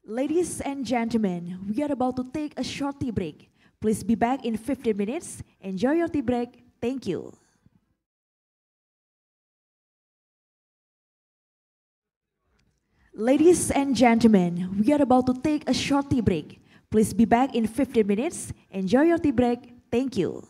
Ladies and gentlemen, we are about to take a short tea break. Please be back in 15 minutes. Enjoy your tea break. Thank you. Ladies and gentlemen, we are about to take a short tea break. Please be back in 15 minutes. Enjoy your tea break. Thank you.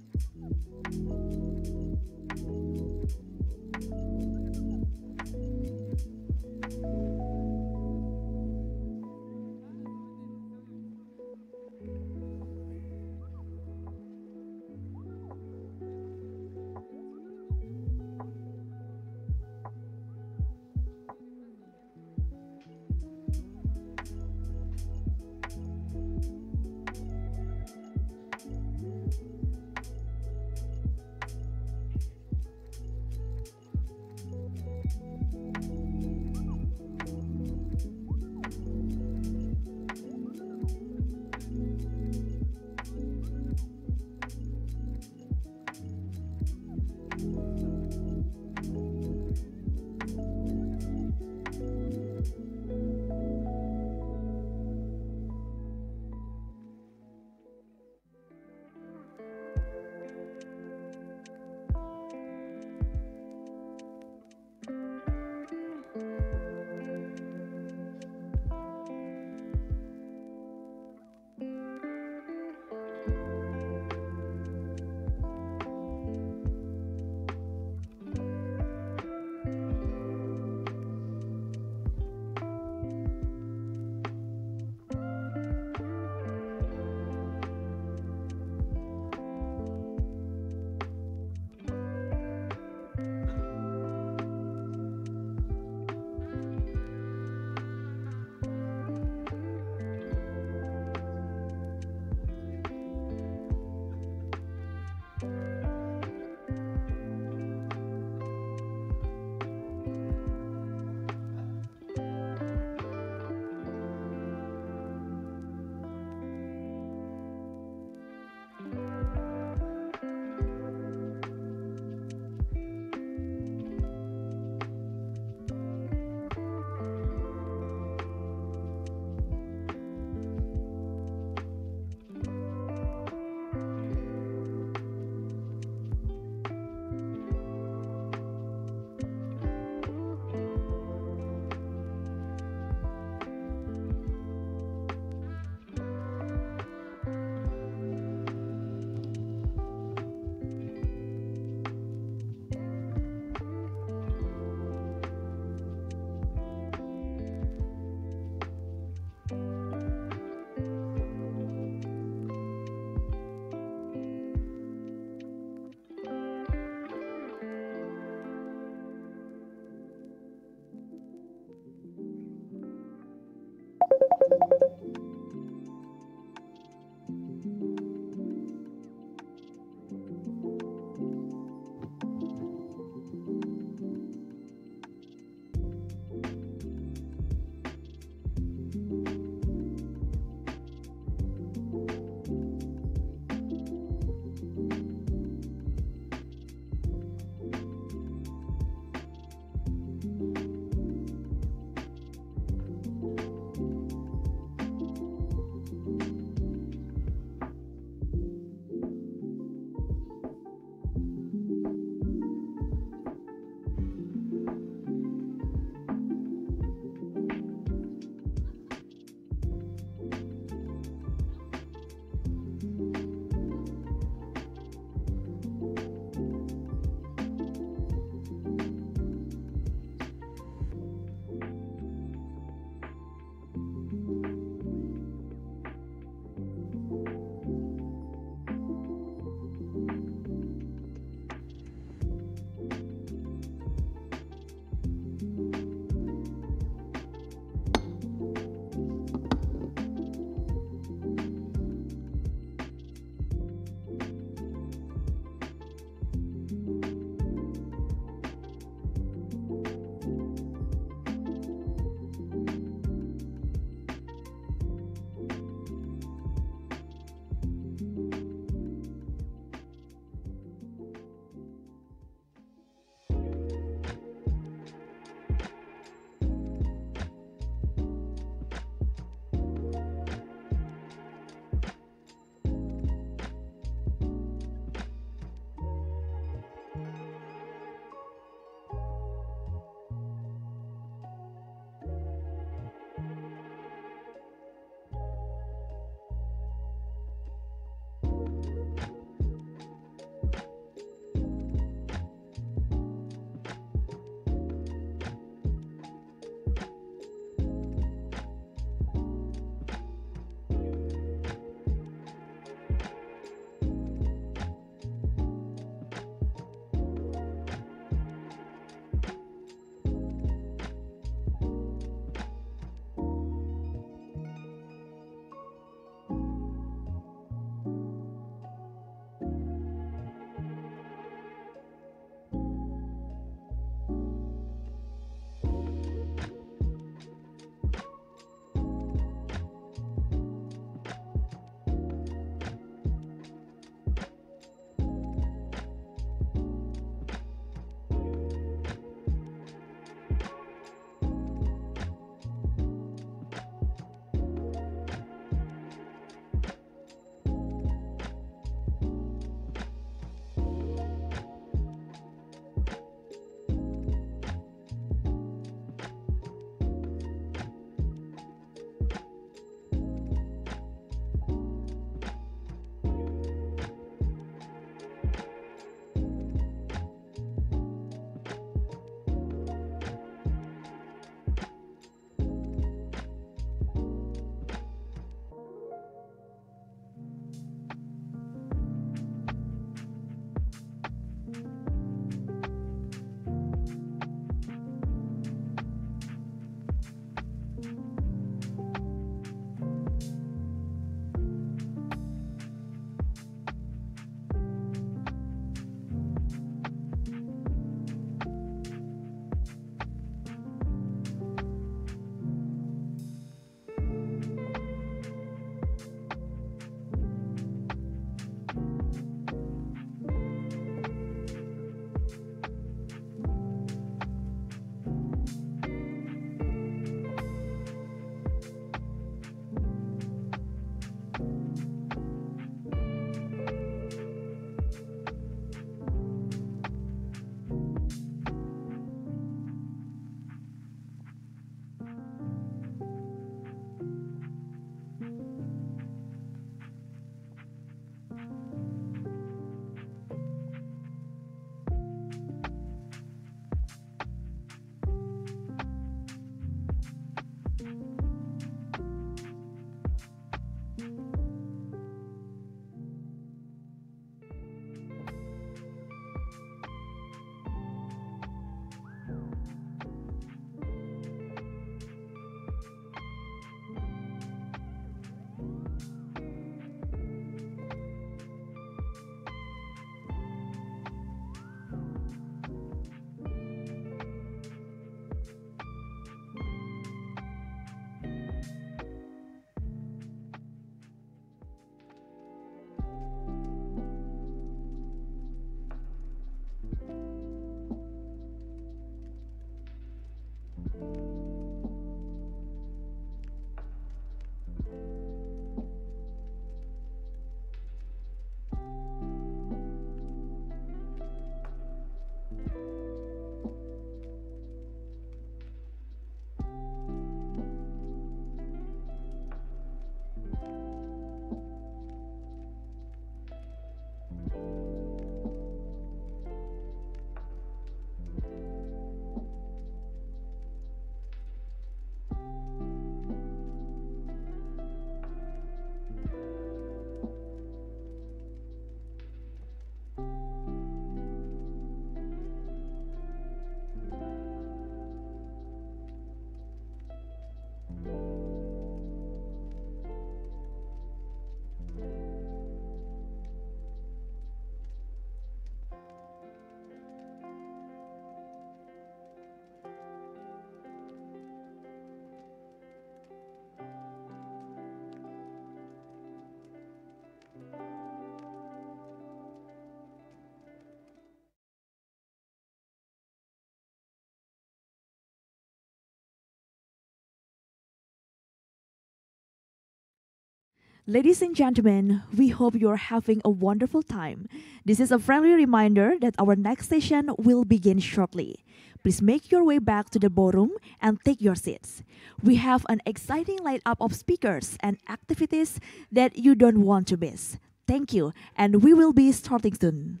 Ladies and gentlemen, we hope you're having a wonderful time. This is a friendly reminder that our next session will begin shortly. Please make your way back to the ballroom and take your seats. We have an exciting lineup of speakers and activities that you don't want to miss. Thank you, and we will be starting soon.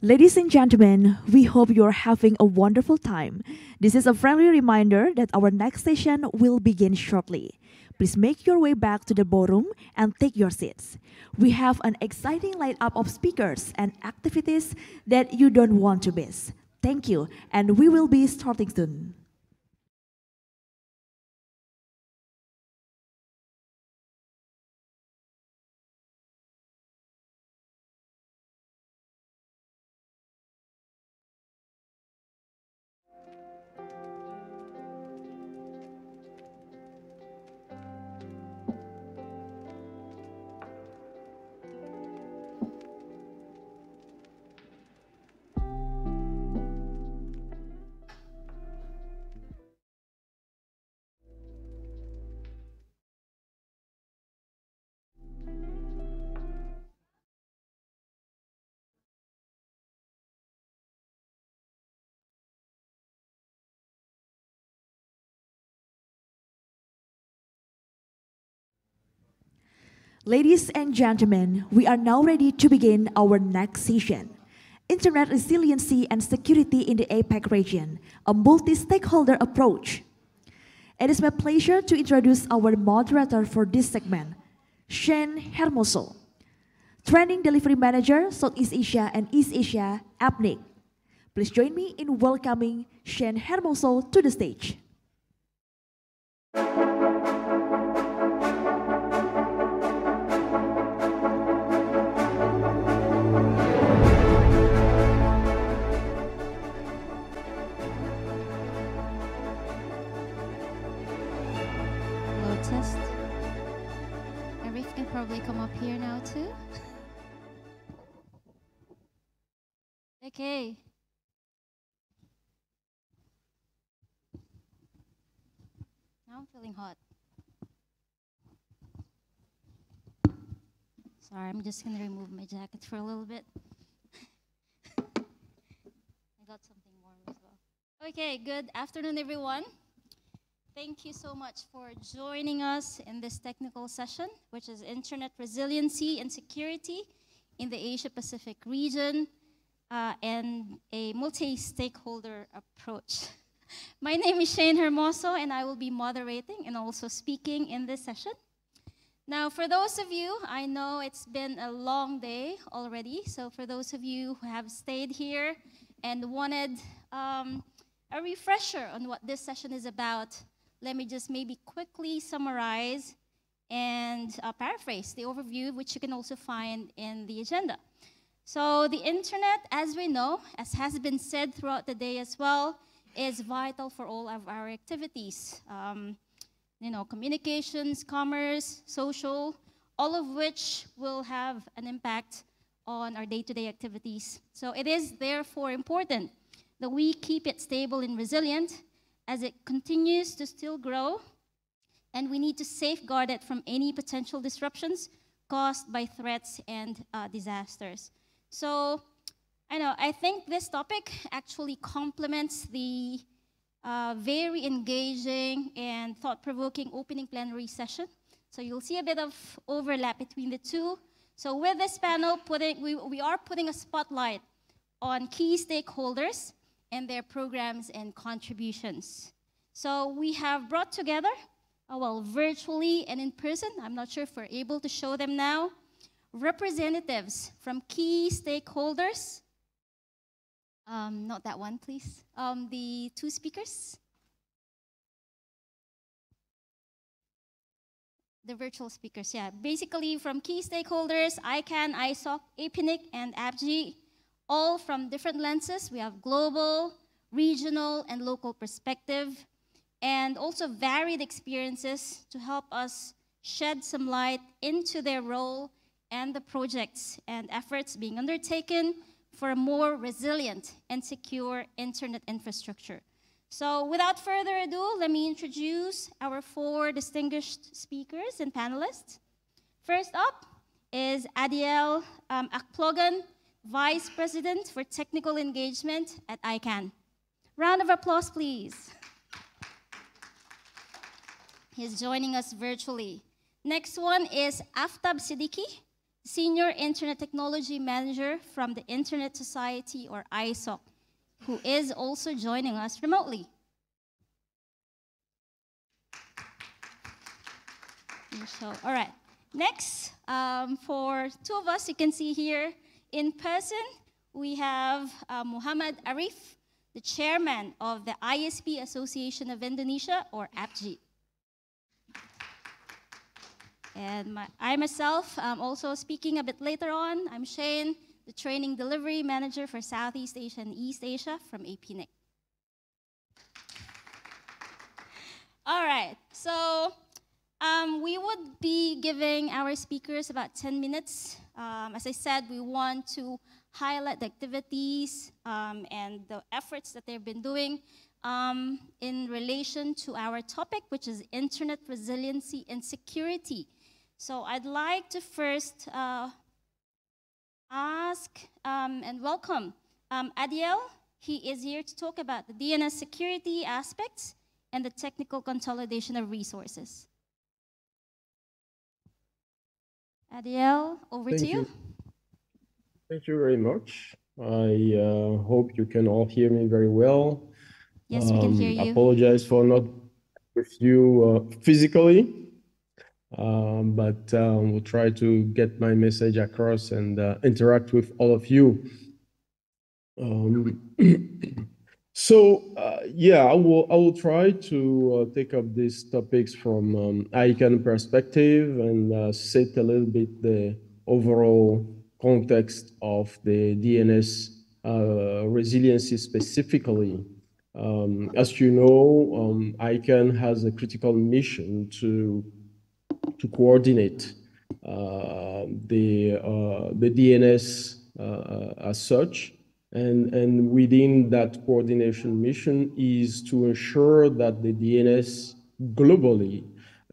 Ladies and gentlemen, we hope you're having a wonderful time. This is a friendly reminder that our next session will begin shortly. Please make your way back to the ballroom and take your seats. We have an exciting lineup of speakers and activities that you don't want to miss. Thank you, and we will be starting soon. Ladies and gentlemen, we are now ready to begin our next session. Internet Resiliency and Security in the APAC region, a multi-stakeholder approach. It is my pleasure to introduce our moderator for this segment, Hermoso, Training Delivery Manager, Southeast Asia and East Asia, APNIC. Please join me in welcoming Hermoso to the stage. Test. Arif can probably come up here now too. Okay. Now I'm feeling hot. Sorry, I'm just gonna remove my jacket for a little bit. I got something warm as well. Okay, good afternoon everyone. Thank you so much for joining us in this technical session, which is Internet Resiliency and Security in the Asia-Pacific region and a multi-stakeholder approach. My name is Hermoso, and I will be moderating and also speaking in this session. Now, for those of you, I know it's been a long day already, so for those of you who have stayed here and wanted a refresher on what this session is about, let me just maybe quickly summarize and paraphrase the overview, which you can also find in the agenda. So the internet, as we know, as has been said throughout the day as well, is vital for all of our activities. Communications, commerce, social, all of which will have an impact on our day-to-day activities. So it is therefore important that we keep it stable and resilient as it continues to still grow, and we need to safeguard it from any potential disruptions caused by threats and disasters. So, I think this topic actually complements the very engaging and thought-provoking opening plenary session. So you'll see a bit of overlap between the two. So with this panel, we are putting a spotlight on key stakeholders and their programs and contributions. So we have brought together, well, virtually and in person, I'm not sure if we're able to show them now, representatives from key stakeholders. Not that one, please. The two speakers. The virtual speakers, yeah. Basically from key stakeholders, ICANN, ISOC, APNIC, and APG, all from different lenses. We have global, regional, and local perspective, and also varied experiences to help us shed some light into their role and the projects and efforts being undertaken for a more resilient and secure internet infrastructure. So without further ado, let me introduce our 4 distinguished speakers and panelists. First up is Adiel Akplogan, Vice President for Technical Engagement at ICANN. Round of applause, please. He's joining us virtually. Next one is Aftab Siddiqui, Senior Internet Technology Manager from the Internet Society, or ISOC, who is also joining us remotely. So, all right. Next, for 2 of us, you can see here in person, we have Muhammad Arif, the Chairman of the ISP Association of Indonesia, or APG. And I myself, also speaking a bit later on, I'm Shane, the Training Delivery Manager for Southeast Asia and East Asia from APNIC. All right, so we would be giving our speakers about 10 minutes. As I said, we want to highlight the activities and the efforts that they've been doing in relation to our topic, which is internet resiliency and security. So I'd like to first ask and welcome Adiel. He is here to talk about the DNS security aspects and the technical consolidation of resources. Adiel, over to you. Thank you very much. I hope you can all hear me very well. Yes, we can hear you. Apologize for not with you physically. But we'll try to get my message across and interact with all of you. Yeah, I will try to take up these topics from ICANN perspective and set a little bit the overall context of the DNS resiliency specifically. As you know, ICANN has a critical mission to coordinate the DNS as such, and within that coordination mission is to ensure that the DNS globally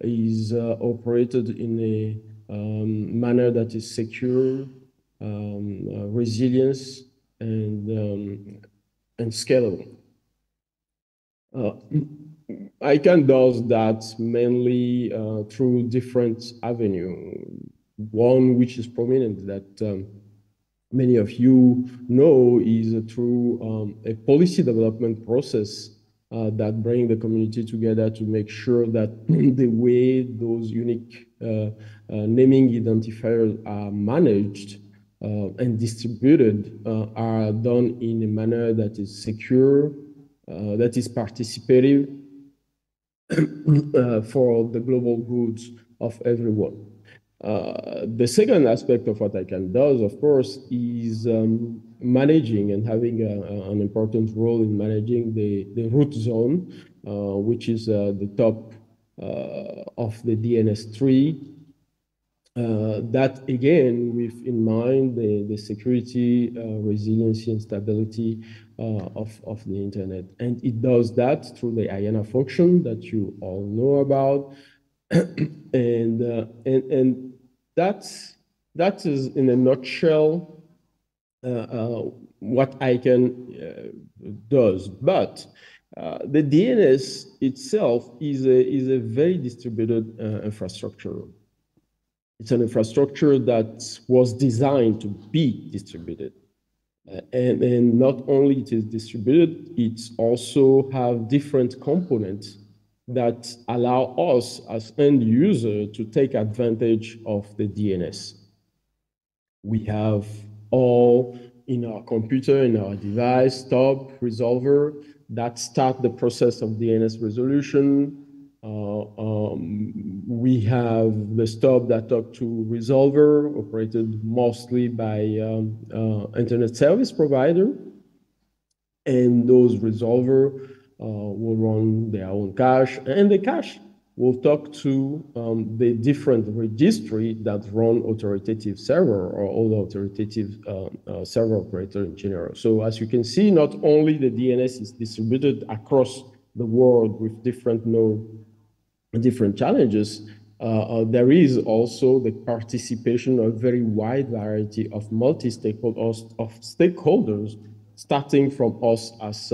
is operated in a manner that is secure, resilient, and scalable. ICANN does that mainly through different avenues. One which is prominent that many of you know is through a policy development process that brings the community together to make sure that the way those unique naming identifiers are managed and distributed are done in a manner that is secure, that is participative, for the global goods of everyone. The second aspect of what ICANN does, of course, is managing and having an important role in managing the root zone, which is the top of the DNS tree. That again, with in mind the security, resiliency, and stability of the internet. And it does that through the IANA function that you all know about. and that is in a nutshell what ICANN does. But the DNS itself is a very distributed infrastructure. It's an infrastructure that was designed to be distributed. And not only it is distributed, it also have different components that allow us as end user to take advantage of the DNS. We have all in our computer, in our device, stop, resolver, that start the process of DNS resolution. We have the stop that talk to resolver, operated mostly by internet service provider. And those resolver will run their own cache, and the cache will talk to the different registry that run authoritative server or all authoritative server operator in general. So as you can see, not only the DNS is distributed across the world with different nodes, different challenges, there is also the participation of a very wide variety of stakeholders, starting from us as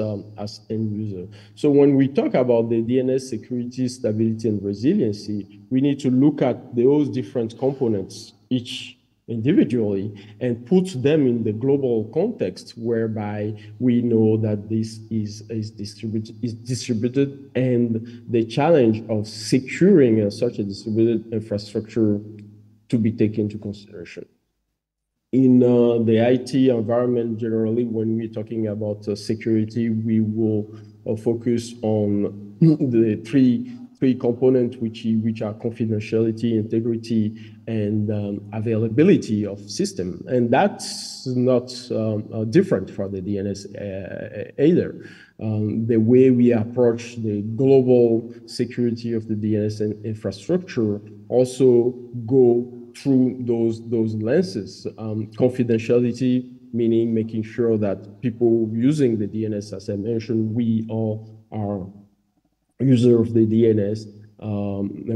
end user. So when we talk about the DNS security, stability, and resiliency, we need to look at those different components, each individually, and put them in the global context whereby we know that this is distributed, and the challenge of securing such a distributed infrastructure to be taken into consideration. In the IT environment, generally, when we're talking about security, we will focus on the three components, which are confidentiality, integrity, and availability of system. And that's not different for the DNS either. The way we approach the global security of the DNS infrastructure also go through those lenses. Confidentiality, meaning making sure that people using the DNS, as I mentioned, we all are user of the DNS.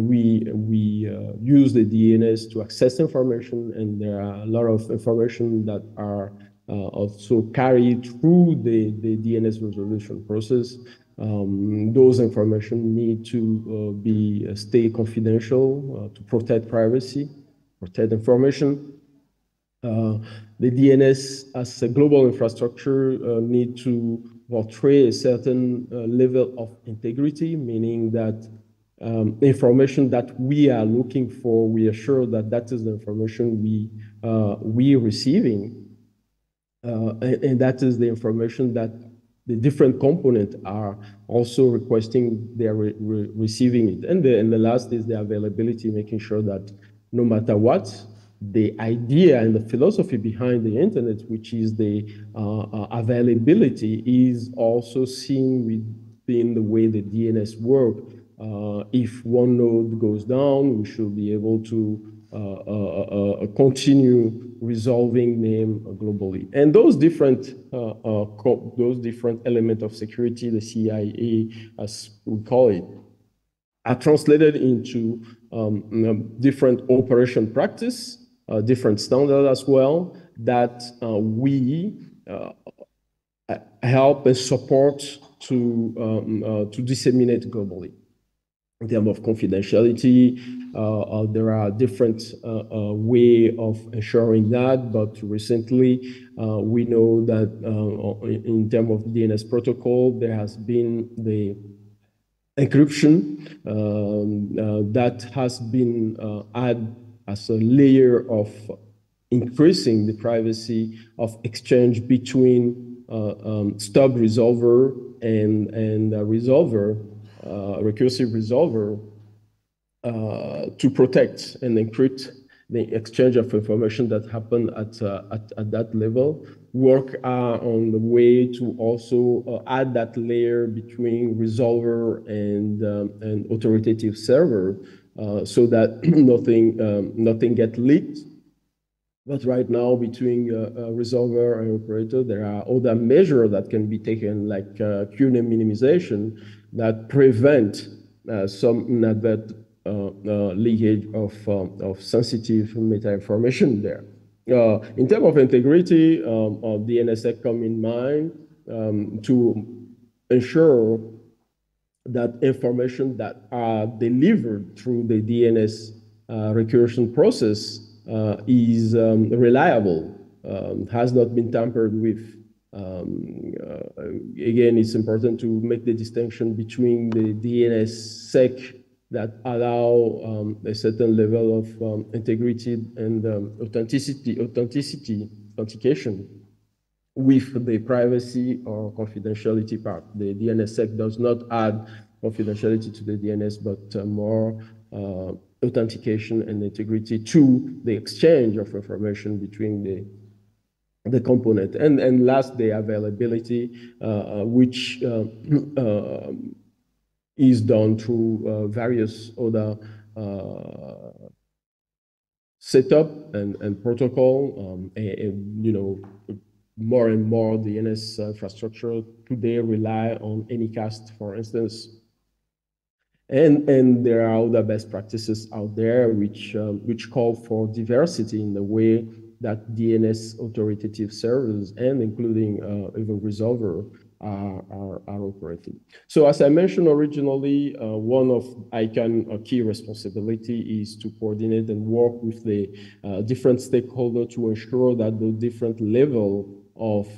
We use the DNS to access information, and there are a lot of information that are also carried through the DNS resolution process. Those information need to stay confidential to protect privacy, protect information. The DNS as a global infrastructure need to portray a certain level of integrity, meaning that information that we are looking for, we are sure that that is the information we are receiving, and that is the information that the different components are also requesting they are receiving it. And the last is the availability, making sure that no matter what, the idea and the philosophy behind the internet, which is the availability, is also seen within the way the DNS work. If one node goes down, we should be able to continue resolving them globally. And those different elements of security, the CIA, as we call it, are translated into different operation practice, different standards as well, that we help and support to disseminate globally. In terms of confidentiality, there are different ways of ensuring that, but recently we know that in terms of DNS protocol, there has been the encryption that has been added as a layer of increasing the privacy of exchange between stub resolver and resolver, recursive resolver, to protect and encrypt the exchange of information that happened at that level. Work on the way to also add that layer between resolver and authoritative server, so that nothing gets leaked. But right now, between resolver and operator, there are other measures that can be taken, like QNAME minimization, that prevent some inadvertent leakage of sensitive meta information there. In terms of integrity, DNSSEC come in mind to ensure that information that are delivered through the DNS recursion process is reliable, has not been tampered with. Again, it's important to make the distinction between the DNSSEC that allow a certain level of integrity and authentication with the privacy or confidentiality part. The DNSSEC does not add confidentiality to the DNS, but more authentication and integrity to the exchange of information between the component. And last, the availability, which is done through various other setup and protocol. And, you know, more and more DNS infrastructure today rely on Anycast, for instance. And there are other best practices out there which call for diversity in the way that DNS authoritative servers and including even resolver are operating. So as I mentioned originally, one of ICANN key responsibility is to coordinate and work with the different stakeholders to ensure that the different level of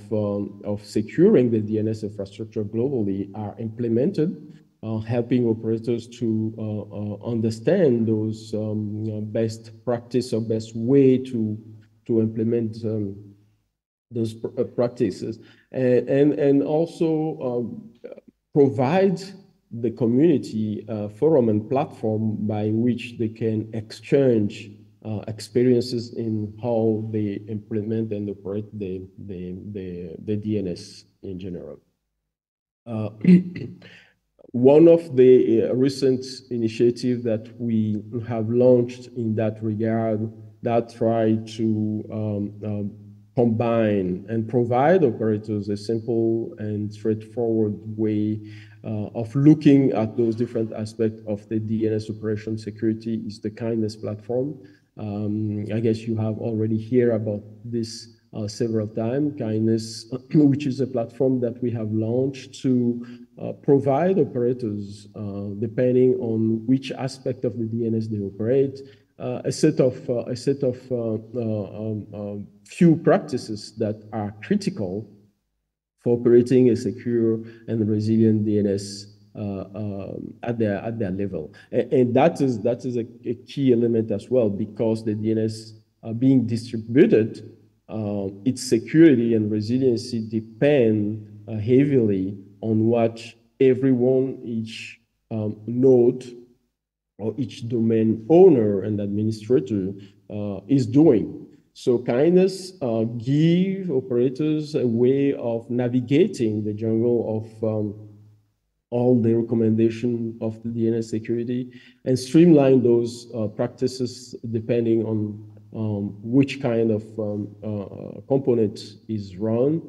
securing the DNS infrastructure globally are implemented, helping operators to understand those best practice or best way to implement those practices, and also provide the community forum and platform by which they can exchange experiences in how they implement and operate the DNS in general. One of the recent initiatives that we have launched in that regard that try to combine and provide operators a simple and straightforward way of looking at those different aspects of the DNS operation security is the Kindness platform. I guess you have already heard about this several times. Kindness, which is a platform that we have launched to provide operators, depending on which aspect of the DNS they operate, a set of few practices that are critical for operating a secure and resilient DNS at their level. And that is a key element as well, because the DNS being distributed, its security and resiliency depend heavily on what everyone, each node or each domain owner and administrator is doing. So Kindness give operators a way of navigating the jungle of all the recommendation of the DNS security and streamline those practices depending on which kind of component is run,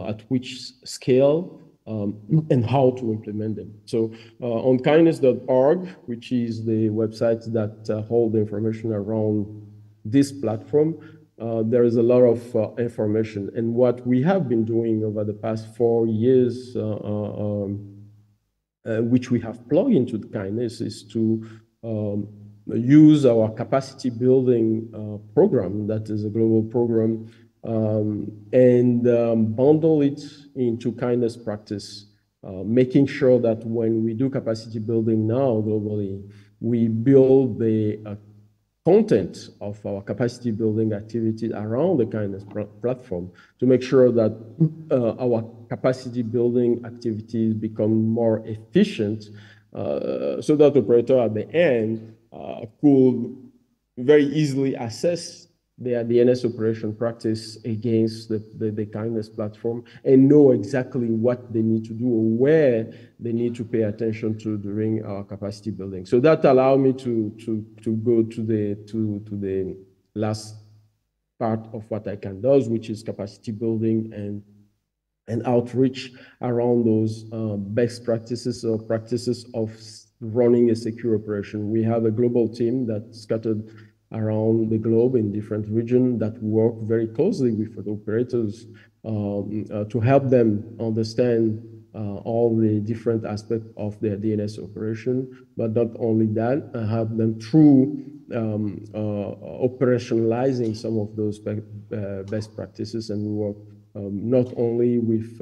at which scale, and how to implement them. So on kindness.org, which is the website that hold the information around this platform, there is a lot of information. And what we have been doing over the past 4 years, which we have plugged into the Kindness, is to use our capacity building program, that is a global program, and bundle it into Kindness practice, making sure that when we do capacity building now globally, we build the content of our capacity building activity around the Kindness platform to make sure that our capacity building activities become more efficient, so that the operator at the end could very easily assess their DNS operation practice against the Kindness platform and know exactly what they need to do or where they need to pay attention to during our capacity building. So that allowed me to go to the last part of what ICANN does, which is capacity building and outreach around those best practices or practices of running a secure operation. We have a global team that's scattered around the globe in different regions that work very closely with the operators to help them understand all the different aspects of their DNS operation, but not only that, help them through operationalizing some of those best practices. And we work not only with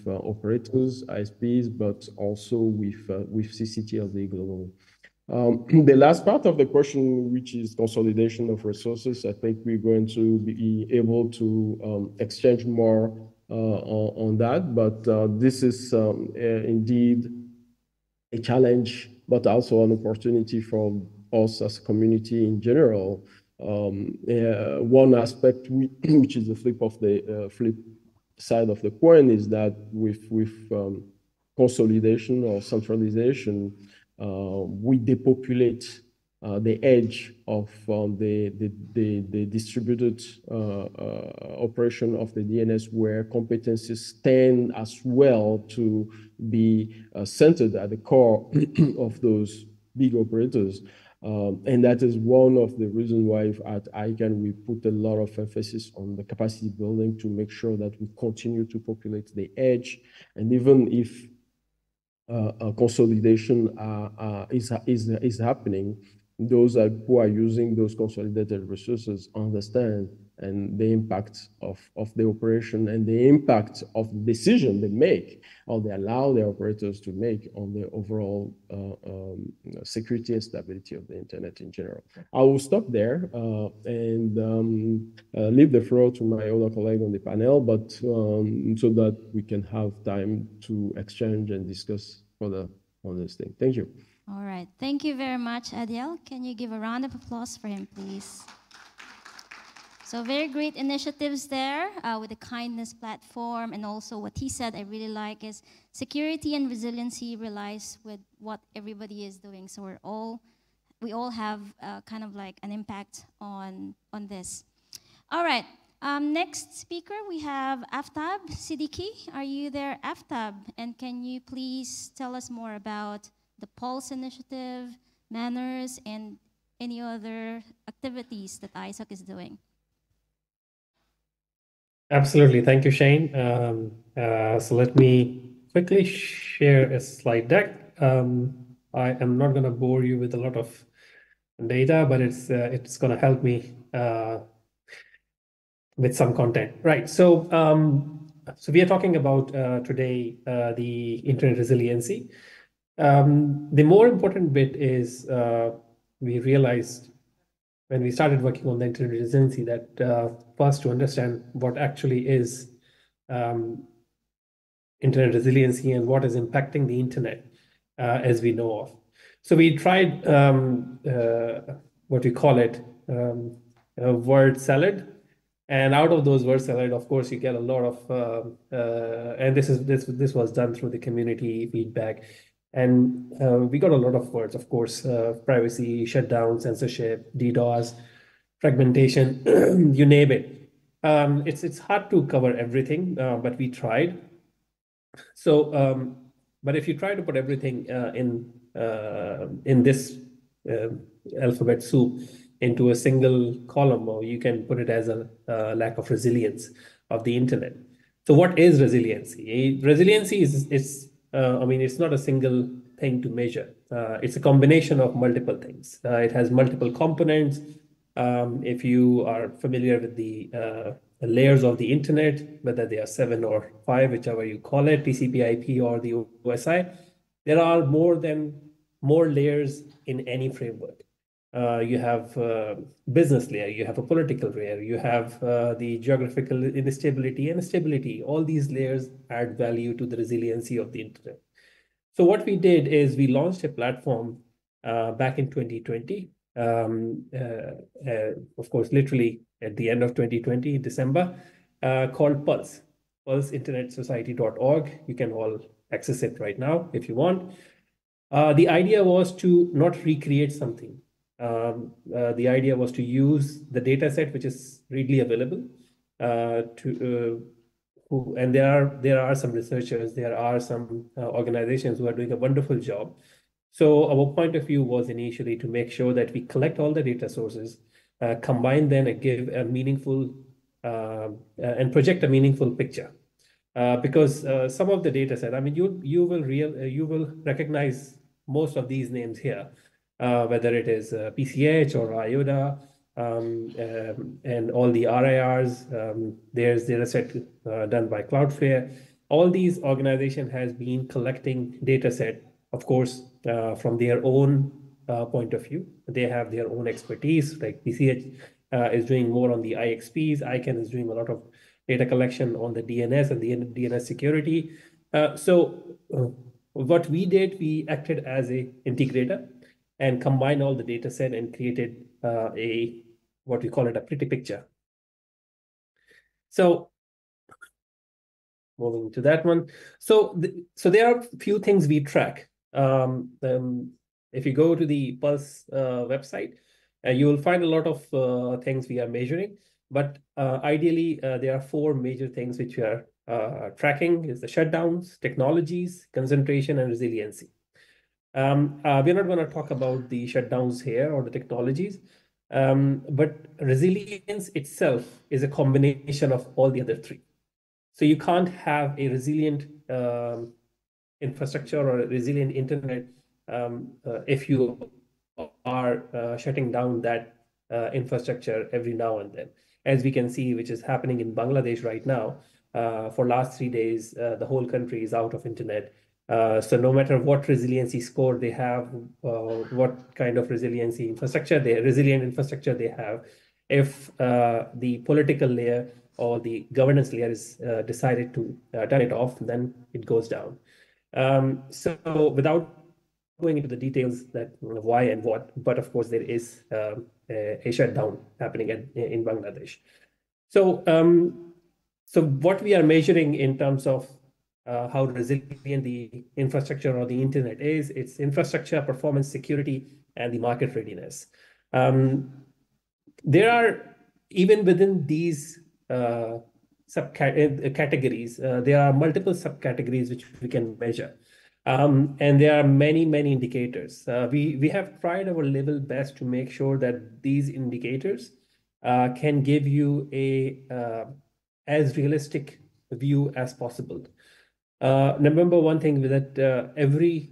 operators, ISPs, but also with CCTLD globally. The last part of the question, which is consolidation of resources, I think we're going to be able to exchange more on that, but this is indeed a challenge, but also an opportunity for us as a community in general. One aspect, which is the flip side of the coin, is that with consolidation or centralization, we depopulate the edge of the distributed operation of the DNS, where competencies tend as well to be centered at the core of those big operators. And that is one of the reasons why at ICANN we put a lot of emphasis on the capacity building to make sure that we continue to populate the edge. And even if consolidation is happening, those who are using those consolidated resources understand and the impact of the operation and the impact of the decision they make or they allow their operators to make on the overall security and stability of the internet in general. I will stop there and leave the floor to my other colleague on the panel, but so that we can have time to exchange and discuss further on this thing. Thank you. All right. Thank you very much, Adiel. Can you give a round of applause for him, please? So very great initiatives there with the kindness platform, and also what he said I really like is security and resiliency relies with what everybody is doing. So we all have kind of like an impact on this. All right. Next speaker, we have Aftab Siddiqui. Are you there, Aftab? And can you please tell us more about the Pulse initiative, manners, and any other activities that ISOC is doing? Absolutely. Thank you, Shane. So let me quickly share a slide deck. I am not going to bore you with a lot of data, but it's going to help me with some content. Right. So we are talking about today the internet resiliency. The more important bit is we realized when we started working on the internet resiliency that first to understand what actually is internet resiliency and what is impacting the internet as we know of. So we tried what we call it a word salad. And out of those word salad, of course, you get a lot of, and this was done through the community feedback. And we got a lot of words, of course, privacy, shutdown, censorship, DDoS, fragmentation, you name it. It's hard to cover everything, but we tried. So, but if you try to put everything in this alphabet soup into a single column, or you can put it as a lack of resilience of the internet. So what is resiliency? Resiliency is I mean, it's not a single thing to measure. It's a combination of multiple things. It has multiple components. If you are familiar with the layers of the internet, whether they are 7 or 5, whichever you call it, TCP/IP or the OSI, there are more layers in any framework. You have business layer, you have a political layer, you have the geographical instability and stability. All these layers add value to the resiliency of the internet. So what we did is we launched a platform back in 2020, of course, literally at the end of 2020, December, called Pulse, pulseinternetsociety.org. You can all access it right now if you want. The idea was to not recreate something. The idea was to use the data set which is readily available and there are some researchers, there are some organizations who are doing a wonderful job. So our point of view was initially to make sure that we collect all the data sources, combine them and give a meaningful and project a meaningful picture. because some of the data set, I mean, you will recognize most of these names here, whether it is PCH or IOTA, and all the RIRs. There's data set done by Cloudflare. All these organizations has been collecting data set, of course, from their own point of view. They have their own expertise, like PCH is doing more on the IXPs. ICANN is doing a lot of data collection on the DNS and the DNS security. What we did, we acted as a integrator and combined all the data set and created what we call it a pretty picture. So moving to that one. So there are a few things we track. If you go to the Pulse website, you will find a lot of things we are measuring. But ideally, there are 4 major things which we are tracking: is the shutdowns, technologies, concentration, and resiliency. We're not going to talk about the shutdowns here or the technologies, but resilience itself is a combination of all the other 3. So you can't have a resilient infrastructure or a resilient internet if you are shutting down that infrastructure every now and then. As we can see, which is happening in Bangladesh right now. For last 3 days, the whole country is out of internet. So no matter what resiliency score they have, what kind of resilient infrastructure they have, if the political layer or the governance layer is decided to turn it off, then it goes down. So without going into the details that why and what, but of course there is a shutdown happening in Bangladesh. So what we are measuring in terms of how resilient the infrastructure or the internet is, it's infrastructure, performance, security, and the market readiness. There are, even within these subcategories, there are multiple subcategories which we can measure. And there are many indicators. We have tried our level best to make sure that these indicators can give you a as realistic view as possible. Remember one thing, that every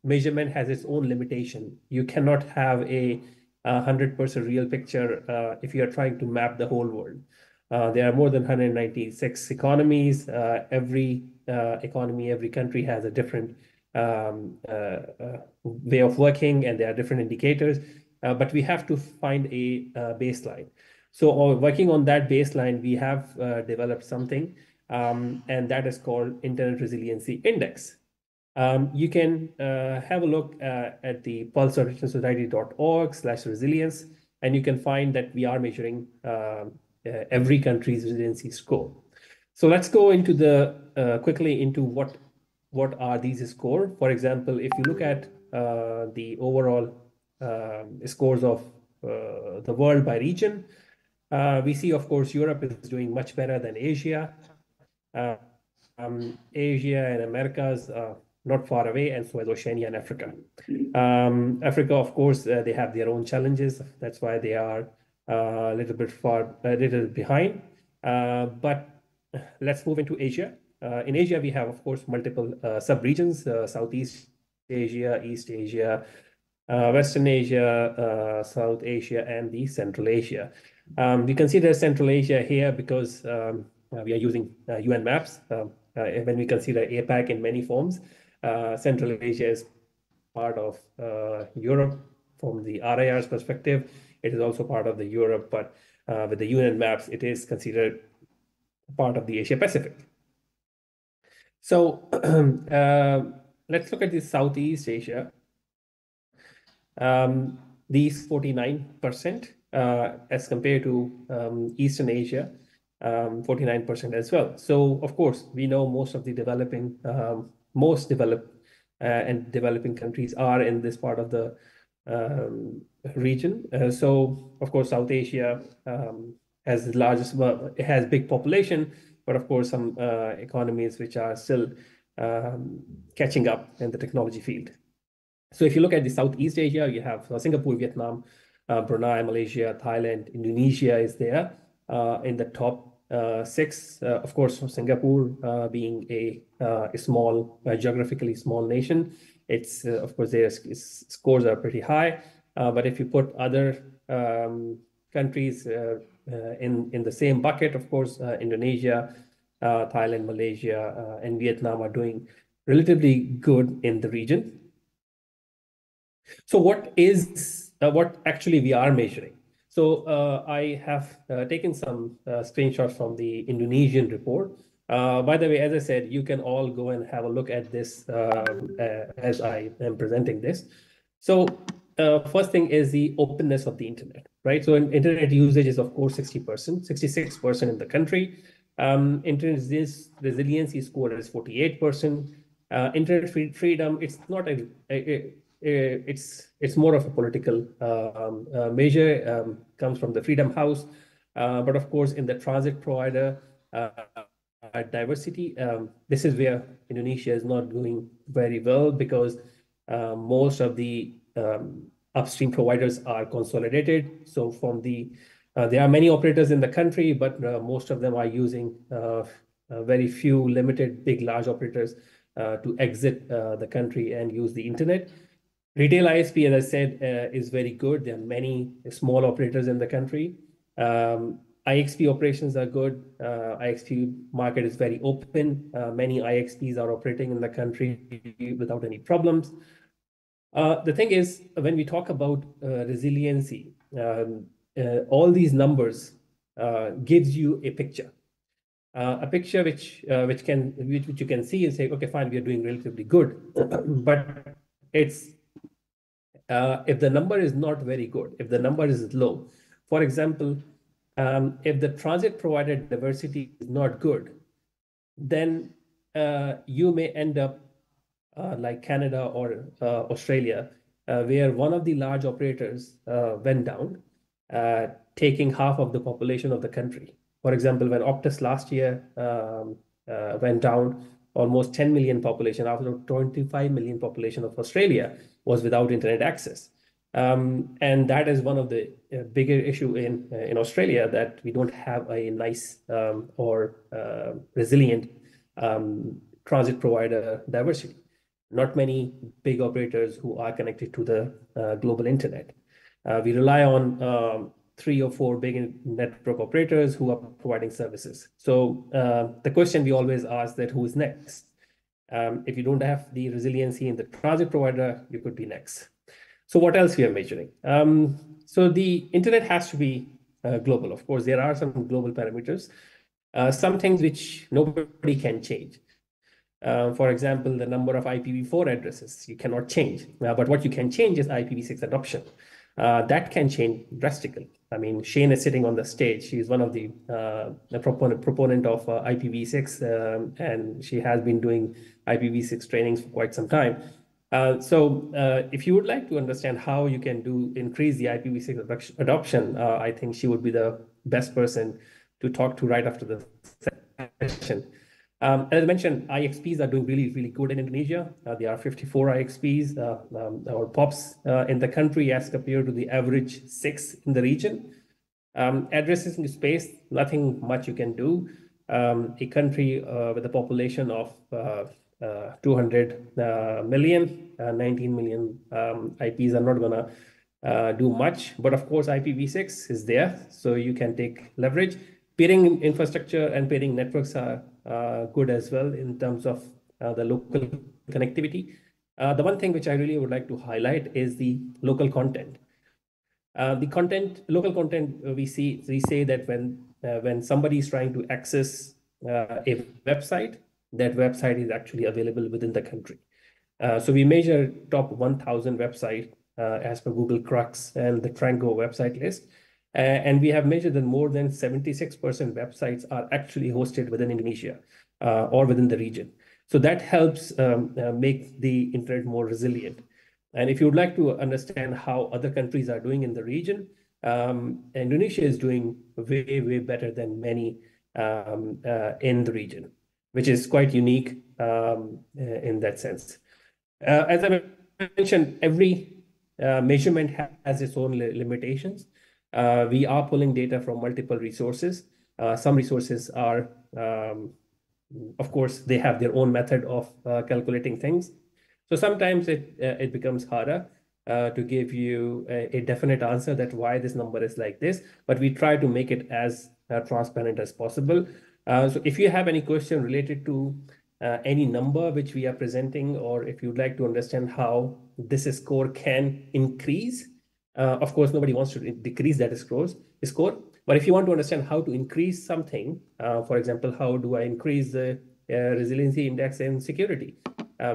measurement has its own limitation. You cannot have a 100% real picture if you are trying to map the whole world. There are more than 196 economies. Every economy, every country has a different way of working, and there are different indicators, but we have to find a baseline. So working on that baseline, we have developed something, and that is called Internet Resiliency Index. You can have a look at the pulse.society.org/resilience, and you can find that we are measuring every country's resiliency score. So let's go into quickly into what are these scores. For example, if you look at the overall scores of the world by region, we see, of course, Europe is doing much better than Asia. Asia and Americas not far away, and so is Oceania and Africa. Africa, of course, they have their own challenges. That's why they are a little bit behind. But let's move into Asia. In Asia, we have, of course, multiple sub-regions: Southeast Asia, East Asia, Western Asia, South Asia, and the Central Asia. We consider Central Asia here because we are using UN maps. When we consider APAC in many forms, Central Asia is part of Europe from the RIR's perspective. It is also part of the Europe, but with the UN maps, it is considered part of the Asia Pacific. So let's look at the Southeast Asia. These 49% as compared to Eastern Asia, 49% as well. So of course, we know most of the most developed and developing countries are in this part of the region. So of course, South Asia has the largest, well, it has big population, but of course, some economies which are still catching up in the technology field. So if you look at the Southeast Asia, you have Singapore, Vietnam, Brunei, Malaysia, Thailand, Indonesia is there in the top six. Of course, Singapore being a small, geographically small nation, it's of course their scores are pretty high. But if you put other countries in the same bucket, of course, Indonesia, Thailand, Malaysia, and Vietnam are doing relatively good in the region. So what actually we are measuring? So I have taken some screenshots from the Indonesian report. By the way, as I said, you can all go and have a look at this as I am presenting this. So first thing is the openness of the internet, right? So internet usage is of course 60%, 66% in the country. Internet resiliency score is 48%. Internet freedom, it's not it's more of a political measure, comes from the Freedom House. But of course, in the transit provider diversity, this is where Indonesia is not doing very well because most of the upstream providers are consolidated. So from there are many operators in the country, but most of them are using very few limited big large operators to exit the country and use the internet. Retail ISP, as I said, is very good. There are many small operators in the country. IXP operations are good. IXP market is very open. Many IXPs are operating in the country without any problems. The thing is, when we talk about resiliency, all these numbers gives you a picture which you can see and say, okay, fine, we are doing relatively good, but it's if the number is not very good, if the number is low, for example, if the transit provider diversity is not good, then you may end up like Canada or Australia, where one of the large operators went down, taking half of the population of the country. For example, when Optus last year went down, almost 10 million population, after 25 million population of Australia was without internet access. And that is one of the bigger issue in Australia, that we don't have a nice or resilient transit provider diversity. Not many big operators who are connected to the global internet. We rely on 3 or 4 big network operators who are providing services. So the question we always ask that who is next? If you don't have the resiliency in the transit provider, you could be next. So what else we are measuring? So the internet has to be global. Of course, there are some global parameters, some things which nobody can change. For example, the number of IPv4 addresses, you cannot change. But what you can change is IPv6 adoption. That can change drastically. I mean, Shane is sitting on the stage. She's one of the proponent of IPv6, and she has been doing IPv6 trainings for quite some time. So if you would like to understand how you can increase the IPv6 adoption, I think she would be the best person to talk to right after the session. As I mentioned, IXPs are doing really, really good in Indonesia. There are 54 IXPs or POPs in the country as compared to the average 6 in the region. Addressing space, nothing much you can do. A country with a population of 200 million, 19 million IPs are not gonna do much. But of course, IPv6 is there, so you can take leverage. Peering infrastructure and peering networks are good as well in terms of the local connectivity. The one thing which I really would like to highlight is the local content. Local content, we say that when somebody is trying to access a website, that website is actually available within the country. So we measure top 1,000 websites as per Google Crux and the Trango website list. And we have measured that more than 76% websites are actually hosted within Indonesia or within the region. So that helps make the internet more resilient. And if you would like to understand how other countries are doing in the region, Indonesia is doing way, way better than many in the region, which is quite unique in that sense. As I mentioned, every measurement has its own limitations. We are pulling data from multiple resources. Some resources are, of course, they have their own method of calculating things. So sometimes it becomes harder to give you a definite answer that why this number is like this, but we try to make it as transparent as possible. So if you have any question related to any number which we are presenting, or if you'd like to understand how this score can increase, of course, nobody wants to decrease that score. But if you want to understand how to increase something, for example, how do I increase the resiliency index in security?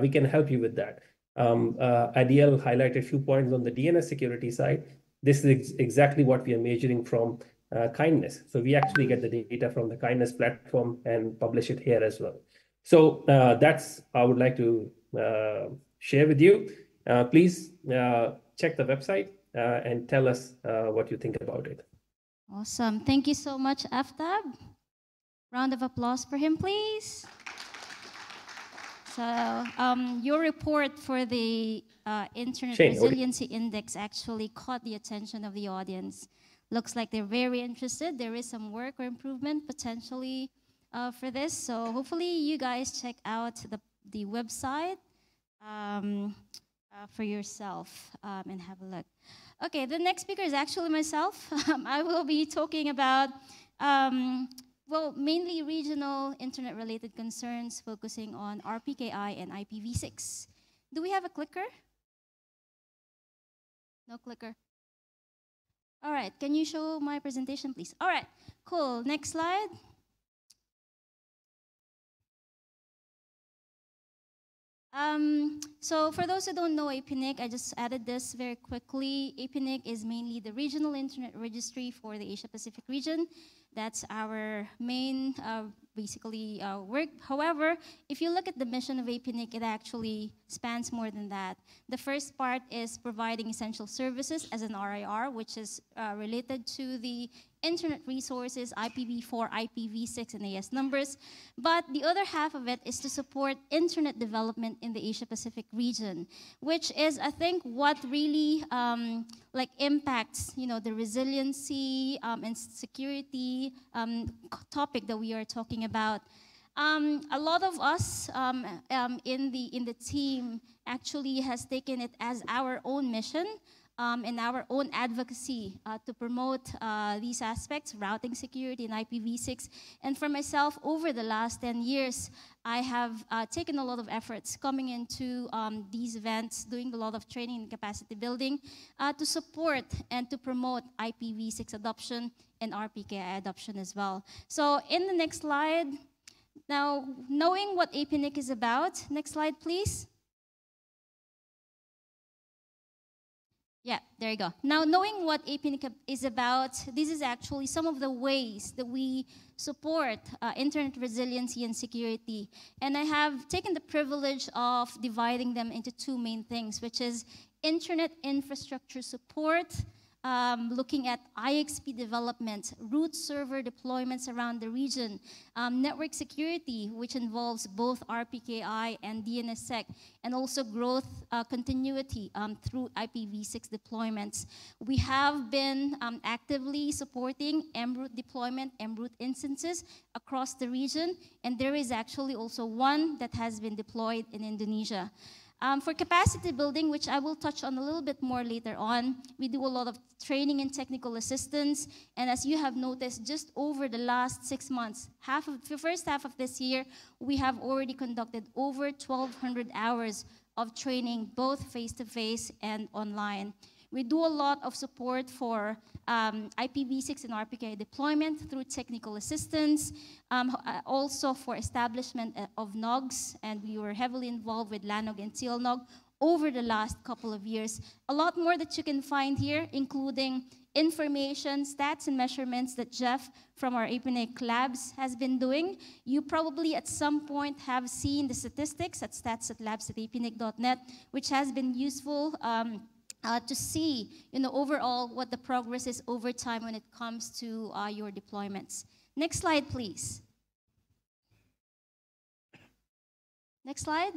We can help you with that. Adiel highlighted a few points on the DNS security side. This is exactly what we are measuring from kindness. So we actually get the data from the kindness platform and publish it here as well. So that's I would like to share with you. Please check the website and tell us what you think about it. Awesome. Thank you so much, Aftab. Round of applause for him, please. So your report for the Internet Resiliency Index actually caught the attention of the audience. Looks like they're very interested. There is some work or improvement potentially for this. So hopefully you guys check out the website for yourself and have a look. Okay, the next speaker is actually myself. I will be talking about, well, mainly regional internet-related concerns focusing on RPKI and IPv6. Do we have a clicker? No clicker. All right, can you show my presentation, please? All right, cool. Next slide. So for those who don't know APNIC, I just added this very quickly. APNIC is mainly the regional internet registry for the Asia-Pacific region. That's our main, basically, work. However, if you look at the mission of APNIC, it actually spans more than that. The first part is providing essential services as an RIR, which is related to the internet resources, IPv4, IPv6, and AS numbers. But the other half of it is to support internet development in the Asia-Pacific region, which is, I think, what really like impacts, you know, the resiliency and security topic that we are talking about. A lot of us in the team actually has taken it as our own mission and our own advocacy to promote these aspects, routing security and IPv6. And for myself, over the last 10 years, I have taken a lot of efforts coming into these events, doing a lot of training and capacity building to support and to promote IPv6 adoption and RPKI adoption as well. So in the next slide, now knowing what APNIC is about, next slide please. Yeah, there you go. Now, knowing what APNIC is about, this is actually some of the ways that we support internet resiliency and security. And I have taken the privilege of dividing them into two main things, which is internet infrastructure support, looking at IXP development, root server deployments around the region, network security, which involves both RPKI and DNSSEC, and also growth continuity through IPv6 deployments. We have been actively supporting mRoot deployment, mRoot instances across the region, and there is actually also one that has been deployed in Indonesia. For capacity building, which I will touch on a little bit more later on, we do a lot of training and technical assistance. And as you have noticed, just over the last 6 months, the first half of this year, we have already conducted over 1,200 hours of training, both face-to-face and online. We do a lot of support for IPv6 and RPKI deployment through technical assistance, also for establishment of NOGs, and we were heavily involved with LANOG and TLNOG over the last couple of years. A lot more that you can find here, including information, stats, and measurements that Jeff from our APNIC labs has been doing. You probably at some point have seen the statistics at stats@labs@apnic.net, which has been useful to see, you know, overall what the progress is over time when it comes to your deployments. Next slide, please. Next slide.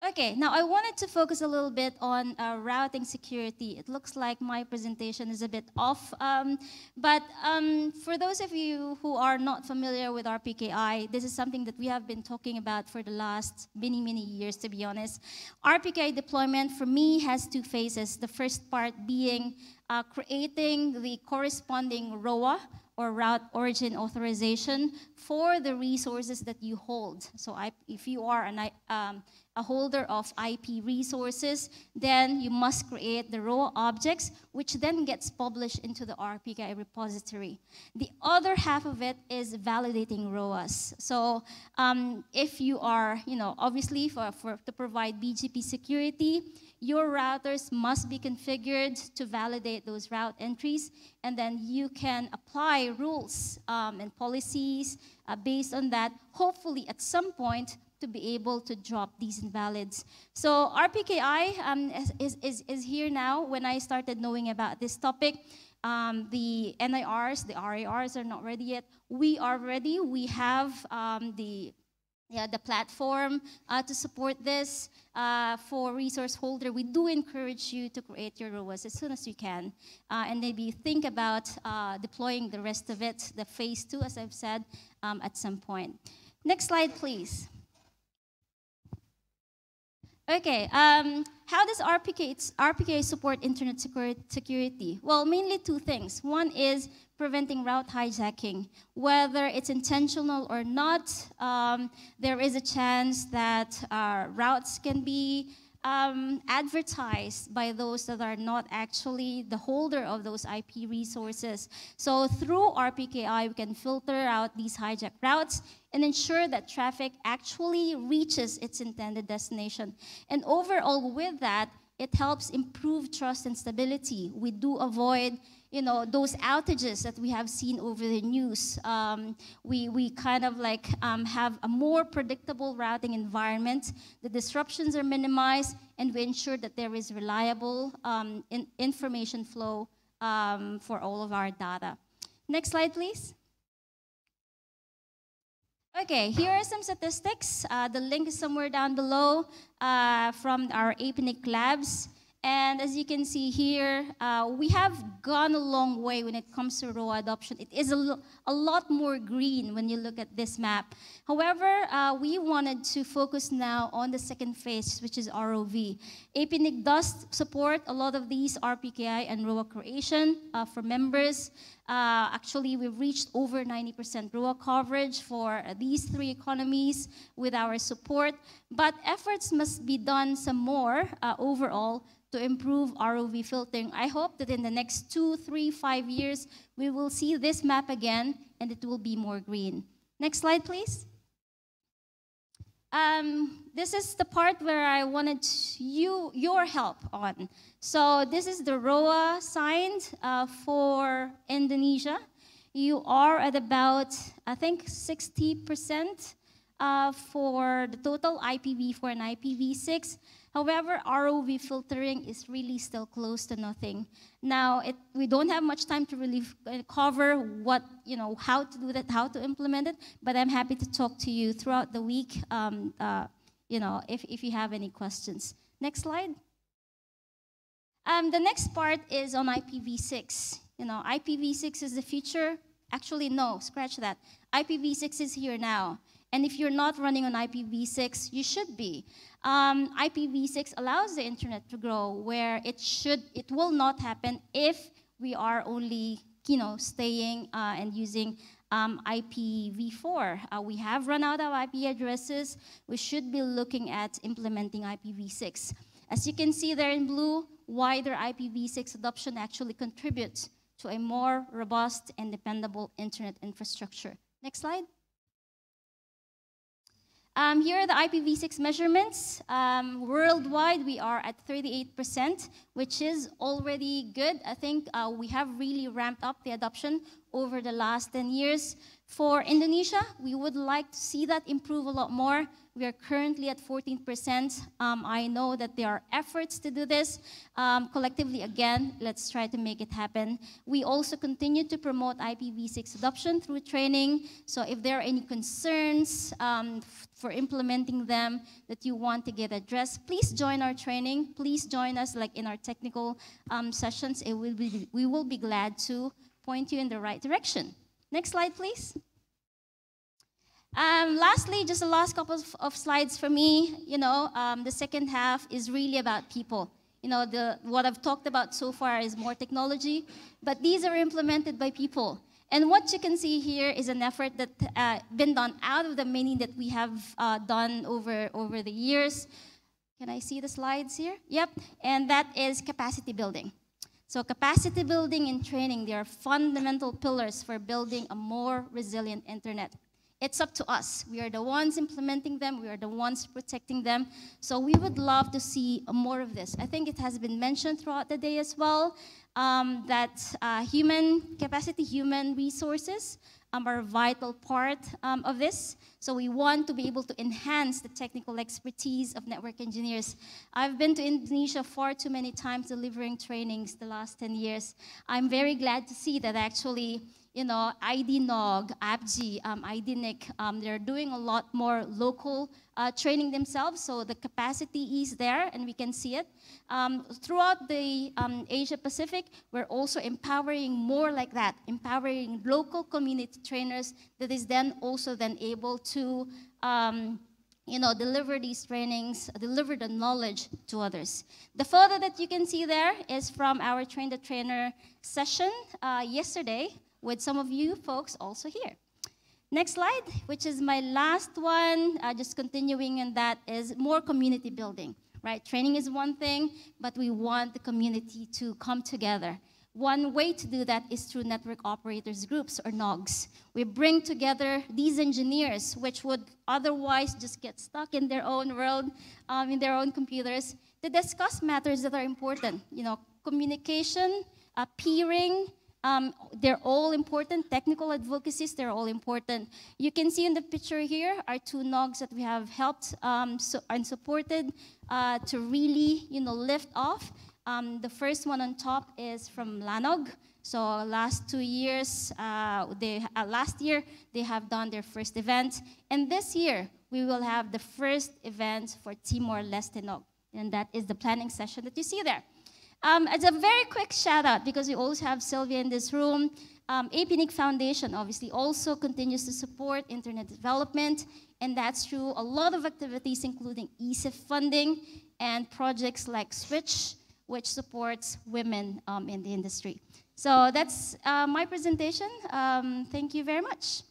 Okay, now I wanted to focus a little bit on routing security. It looks like my presentation is a bit off, but for those of you who are not familiar with RPKI, this is something that we have been talking about for the last many, many years, to be honest. RPKI deployment, for me, has two phases. The first part being creating the corresponding ROA, or route origin authorization, for the resources that you hold. So if you are a holder of IP resources, then you must create the ROA objects, which then gets published into the RPKI repository. The other half of it is validating ROAs. So if you are, obviously to provide BGP security, your routers must be configured to validate those route entries, and then you can apply rules and policies based on that, hopefully at some point to be able to drop these invalids. So RPKI is here now. When I started knowing about this topic, the NIRs, the RARs are not ready yet. We are ready. We have the platform to support this. For resource holder, we do encourage you to create your ROAs as soon as you can, and maybe think about deploying the rest of it, the phase 2, as I've said, at some point. Next slide, please. Okay, how does RPKI support internet security? Well, mainly two things. One is preventing route hijacking. Whether it's intentional or not, there is a chance that routes can be advertised by those that are not actually the holder of those IP resources. So through RPKI, we can filter out these hijacked routes and ensure that traffic actually reaches its intended destination. And overall with that, it helps improve trust and stability. We do avoid those outages that we have seen over the news. We kind of like have a more predictable routing environment. The disruptions are minimized, and we ensure that there is reliable information flow for all of our data. Next slide, please. Okay, here are some statistics. The link is somewhere down below from our APNIC labs. And as you can see here, we have gone a long way when it comes to ROA adoption. It is a lot more green when you look at this map. However, we wanted to focus now on the second phase, which is ROV. APNIC does support a lot of these RPKI and ROA creation for members. Actually, we've reached over 90% ROA coverage for these three economies with our support. But efforts must be done some more overall to improve ROV filtering. I hope that in the next 2, 3, 5 years, we will see this map again, and it will be more green. Next slide, please. This is the part where I wanted your help on. So this is the ROA signed for Indonesia. You are at about, I think, 60% for the total IPv4 and IPv6. However, ROV filtering is really still close to nothing. Now, we don't have much time to really cover what, how to do that, how to implement it, but I'm happy to talk to you throughout the week, if you have any questions. Next slide. The next part is on IPv6. IPv6 is the future. Actually, no, scratch that. IPv6 is here now. And if you're not running on IPv6, you should be. IPv6 allows the internet to grow where it will not happen if we are only, staying and using IPv4. We have run out of IP addresses. We should be looking at implementing IPv6. As you can see there in blue, wider IPv6 adoption actually contributes to a more robust and dependable internet infrastructure. Next slide. Here are the IPv6 measurements. Worldwide, we are at 38%, which is already good. I think we have really ramped up the adoption over the last 10 years. For Indonesia, we would like to see that improve a lot more. We are currently at 14%. I know that there are efforts to do this. Collectively, again, let's try to make it happen. We also continue to promote IPv6 adoption through training. So if there are any concerns for implementing them that you want to get addressed, please join our training. Please join us like in our technical sessions. We will be glad to point you in the right direction. Next slide, please. Lastly, just the last couple of slides for me. The second half is really about people. What I've talked about so far is more technology, but these are implemented by people. And what you can see here is an effort that been done out of the many that we have done over the years. Can I see the slides here? Yep, and that is capacity building. So capacity building and training, they are fundamental pillars for building a more resilient internet. It's up to us. We are the ones implementing them. We are the ones protecting them. So we would love to see more of this. I think it has been mentioned throughout the day as well that human capacity, human resources are a vital part of this. So we want to be able to enhance the technical expertise of network engineers. I've been to Indonesia far too many times delivering trainings the last 10 years. I'm very glad to see that actually IDNOG, APG, IDNIC, they're doing a lot more local training themselves, so the capacity is there, and we can see it. Throughout the Asia Pacific, we're also empowering more like that, empowering local community trainers that is then also able to deliver these trainings, deliver the knowledge to others. The photo that you can see there is from our Train the Trainer session yesterday, with some of you folks also here. Next slide, which is my last one, just continuing on that, is more community building, right? Training is one thing, but we want the community to come together. One way to do that is through network operators groups, or NOGs. We bring together these engineers, which would otherwise just get stuck in their own world, in their own computers, to discuss matters that are important. Communication, peering, they're all important. Technical advocacies, they're all important. You can see in the picture here are two NOGs that we have helped and supported to really, lift off. The first one on top is from Lanog. So last 2 years, last year, they have done their first event. And this year, we will have the first event for Timor-Leste NOG. And that is the planning session that you see there. As a very quick shout out, because we also have Sylvia in this room, APNIC Foundation obviously also continues to support internet development, and that's through a lot of activities, including ESIF funding and projects like Switch, which supports women in the industry. So that's my presentation. Thank you very much.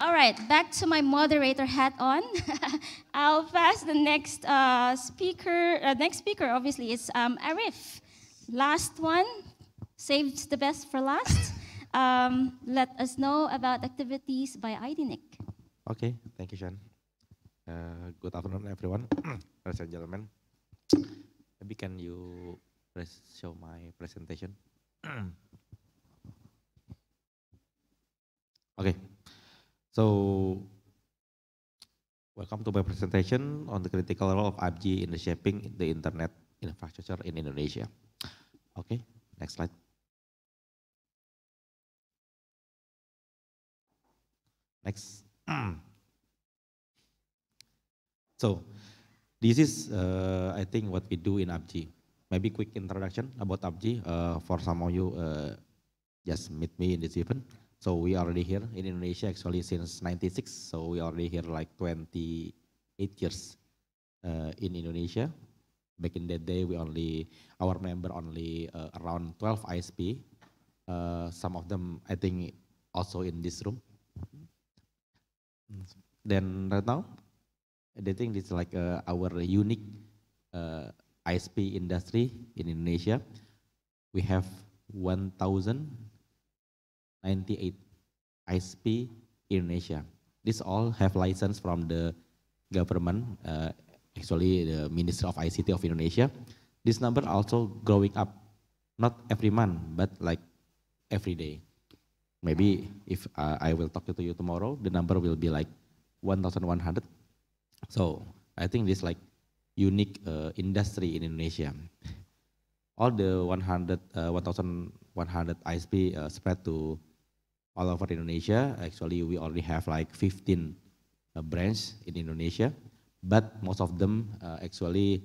All right, back to my moderator hat on. I'll pass the next speaker. Next speaker, obviously, is Arif. Last one, saved the best for last. Let us know about activities by IDNIC. Okay, thank you, Shan. Good afternoon, everyone. Ladies and gentlemen, maybe can you show my presentation? Okay. So, welcome to my presentation on the critical role of 5G in the shaping the internet infrastructure in Indonesia. Okay, next slide. Next. So, this is, I think, what we do in 5G. Maybe quick introduction about 5G. For some of you, just meet me in this event. So we already here in Indonesia actually since '96. So we already here like 28 years in Indonesia. Back in that day, our member only around 12 ISP. Some of them, I think, also in this room. Then right now, I think this is like our unique ISP industry in Indonesia. We have 1,098 ISP in Indonesia. These all have license from the government, actually the Ministry of ICT of Indonesia. This number also growing up not every month, but like every day. Maybe if I will talk to you tomorrow, the number will be like 1,100. So I think this like unique industry in Indonesia. All the 1,100 ISP spread to all over Indonesia. Actually, we already have like 15 branches in Indonesia, but most of them actually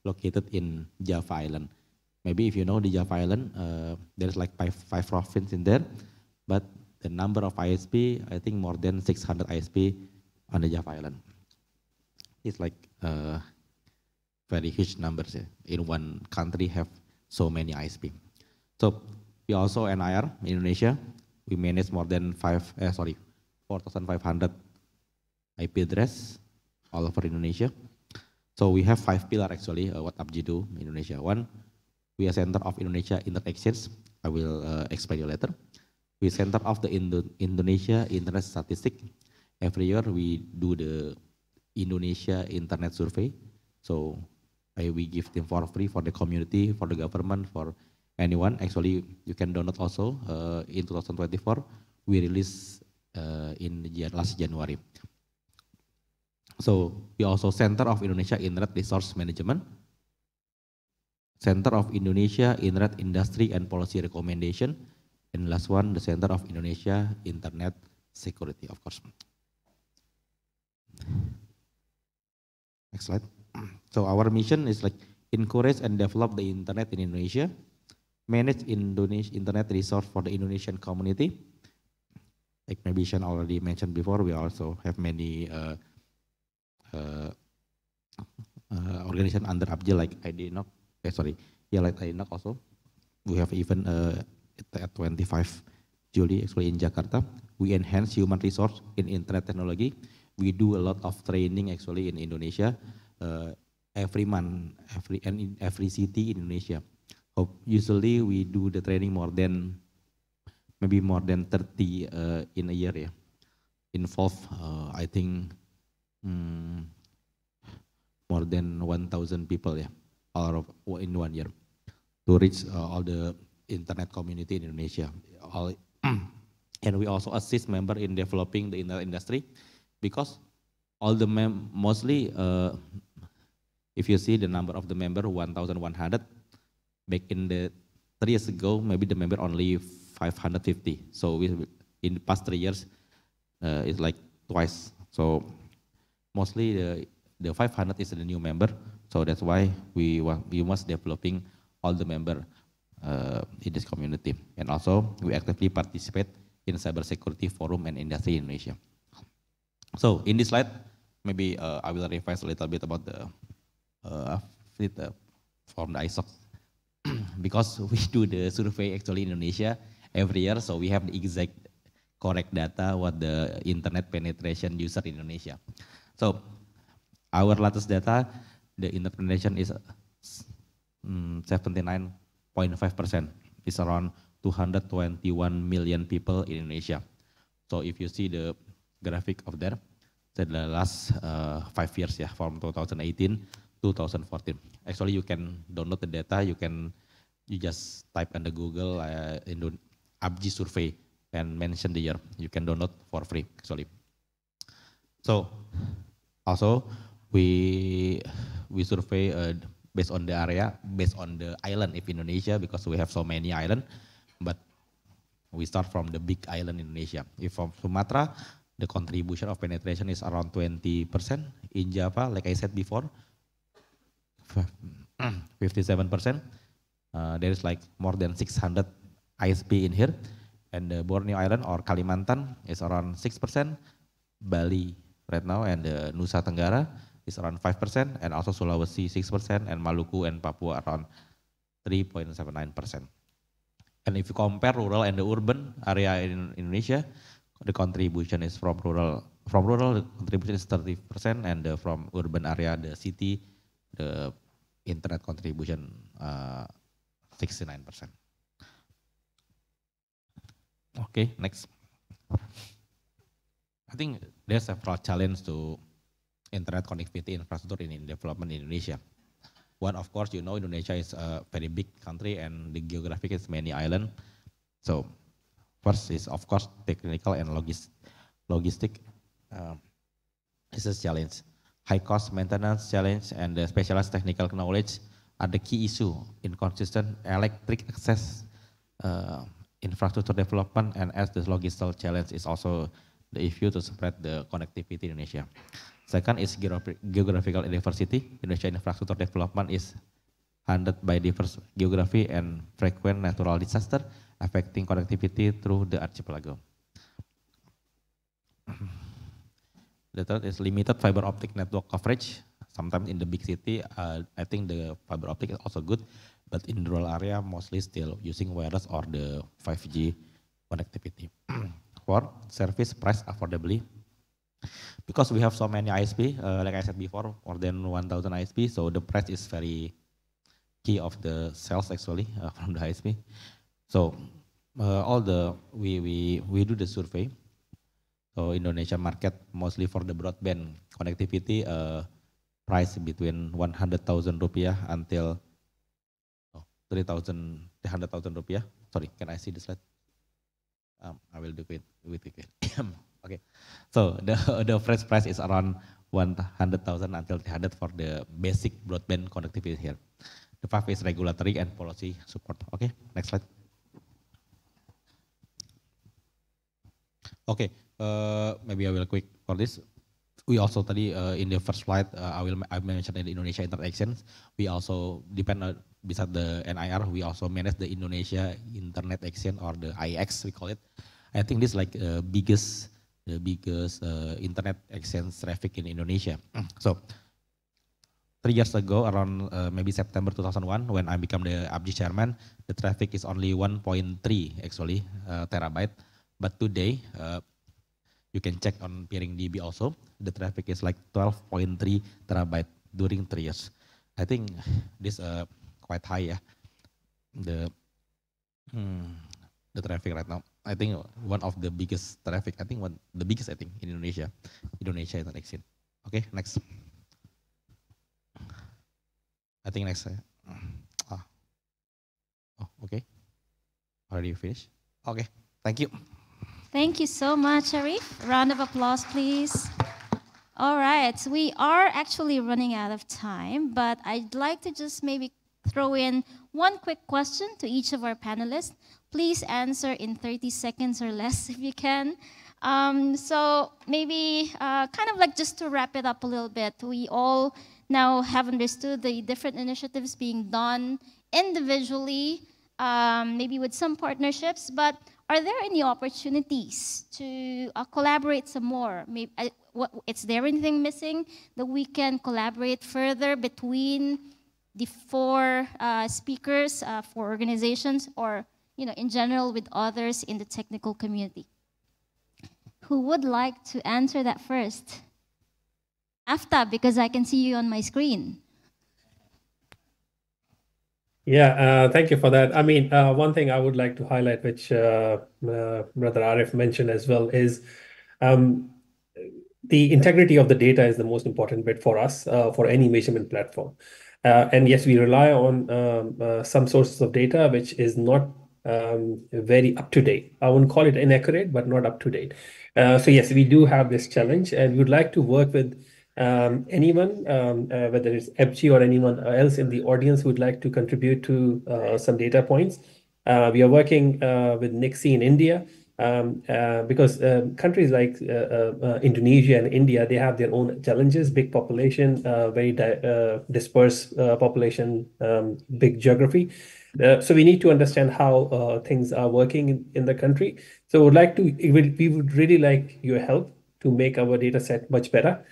located in Java Island. Maybe if you know the Java Island, there's like five provinces in there, but the number of ISP, I think more than 600 ISP on the Java Island. It's like very huge numbers in one country have so many ISP. So we also NIR in Indonesia. We manage more than 4,500 IP address all over Indonesia. So we have 5 pillars actually what APJI do in Indonesia. One, we are center of Indonesia Internet Exchange. I will explain you later. We center of the Indonesia Internet Statistic. Every year we do the Indonesia Internet Survey. So we give them for free for the community, for the government, for anyone. Actually, you can download also in 2024. We release in last January. So we also Center of Indonesia Internet Resource Management, Center of Indonesia Internet Industry and Policy Recommendation, and last one, the Center of Indonesia Internet Security, of course. Next slide. So our mission is like encourage and develop the internet in Indonesia, manage Indonesia internet resource for the Indonesian community. Like maybe Sean already mentioned before, we also have many organization under APJI like IDNOC, like IDNOC also. We have even at 25 July actually in Jakarta. We enhance human resource in internet technology. We do a lot of training actually in Indonesia every month, every city in Indonesia. Usually we do the training maybe more than 30 in a year. Yeah. Involve I think more than 1,000 people, yeah, all in 1 year to reach all the internet community in Indonesia. And we also assist members in developing the internet industry because all the mostly, if you see the number of the member 1,100, back in the 3 years ago, maybe the member only 550. So in the past 3 years, it's like twice. So mostly the 500 is the new member. So that's why we must developing all the member in this community. And also we actively participate in cybersecurity forum and industry in Indonesia. So in this slide, maybe I will revise a little bit about the from the ISOC because we do the survey actually in Indonesia every year, so we have the exact correct data what the internet penetration user in Indonesia. So our latest data, the internet penetration is 79.5%. It's around 221 million people in Indonesia. So if you see the graphic of there, the last 5 years, yeah, from 2018 to 2014. Actually, you can download the data. You just type in the Google APJI survey and mention the year. You can download for free, actually. So also we survey based on the area, based on the island of Indonesia, because we have so many islands. But we start from the big island in Indonesia. If from Sumatra, the contribution of penetration is around 20%. In Java, like I said before, 57%. There is like more than 600 ISP in here. And the Borneo Island or Kalimantan is around 6%. Bali right now and Nusa Tenggara is around 5%. And also Sulawesi 6%. And Maluku and Papua around 3.79%. And if you compare rural and the urban area in Indonesia, the contribution is from rural. From rural, the contribution is 30%, and from urban area, the city, the internet contribution 69%. Okay, next. I think there's several challenges to internet connectivity infrastructure in development in Indonesia. One, of course, you know, Indonesia is a very big country and the geographic is many islands. So first is, of course, technical and logistic is a challenge. High cost maintenance challenge and the specialized technical knowledge are the key issue. Inconsistent electric access, infrastructure development, and as the logistical challenge is also the issue to spread the connectivity in Indonesia. Second is geographical diversity. Indonesia infrastructure development is hindered by diverse geography and frequent natural disaster affecting connectivity through the archipelago. The third is limited fiber optic network coverage. Sometimes in the big city, I think the fiber optic is also good, but in the rural area, mostly still using wireless or the 5G connectivity. Four, service price affordably. Because we have so many ISP, like I said before, more than 1,000 ISP, so the price is very key of the sales actually from the ISP. So we do the survey. So Indonesia market mostly for the broadband connectivity price between 100,000 rupiah until 300,000 rupiah. Sorry, can I see the slide? I will do it with it. Okay, so the first price is around 100,000 until 300 for the basic broadband connectivity here. The five is regulatory and policy support. Okay, next slide. Okay, maybe I will quick for this. We also tadi in the first slide I mentioned in the Indonesia Internet Exchange. We also depend on beside the NIR. We also manage the Indonesia Internet Exchange or the IX we call it. I think this is like the biggest internet exchange traffic in Indonesia. So 3 years ago, around maybe September 2001, when I became the APG chairman, the traffic is only 1.3 actually terabyte. But today, you can check on Peering DB also, the traffic is like 12.3 terabyte during 3 years. I think this quite high, yeah. The traffic right now. I think one of the biggest traffic, the biggest in Indonesia Internet Exchange. Okay, next. I think next. Okay. Already finished? Okay, thank you. Thank you so much, Arif. Round of applause, please. All right, we are actually running out of time, but I'd like to just maybe throw in one quick question to each of our panelists. Please answer in 30 seconds or less if you can. So maybe kind of like just to wrap it up a little bit, we all now have understood the different initiatives being done individually, maybe with some partnerships, but are there any opportunities to collaborate some more? Maybe, is there anything missing that we can collaborate further between the four speakers for organizations, or in general with others in the technical community? Who would like to answer that first? Aftab, because I can see you on my screen. Yeah, thank you for that. I mean, one thing I would like to highlight, which Brother Arif mentioned as well, is the integrity of the data is the most important bit for us for any measurement platform. And yes, we rely on some sources of data which is not very up to date. I wouldn't call it inaccurate, but not up to date. So yes, we do have this challenge, and we'd like to work with anyone, whether it's APG or anyone else in the audience who would like to contribute to some data points. We are working with NICSI in India because countries like Indonesia and India, they have their own challenges, big population, very dispersed population, big geography. So we need to understand how things are working in the country. So we would really like your help to make our data set much better.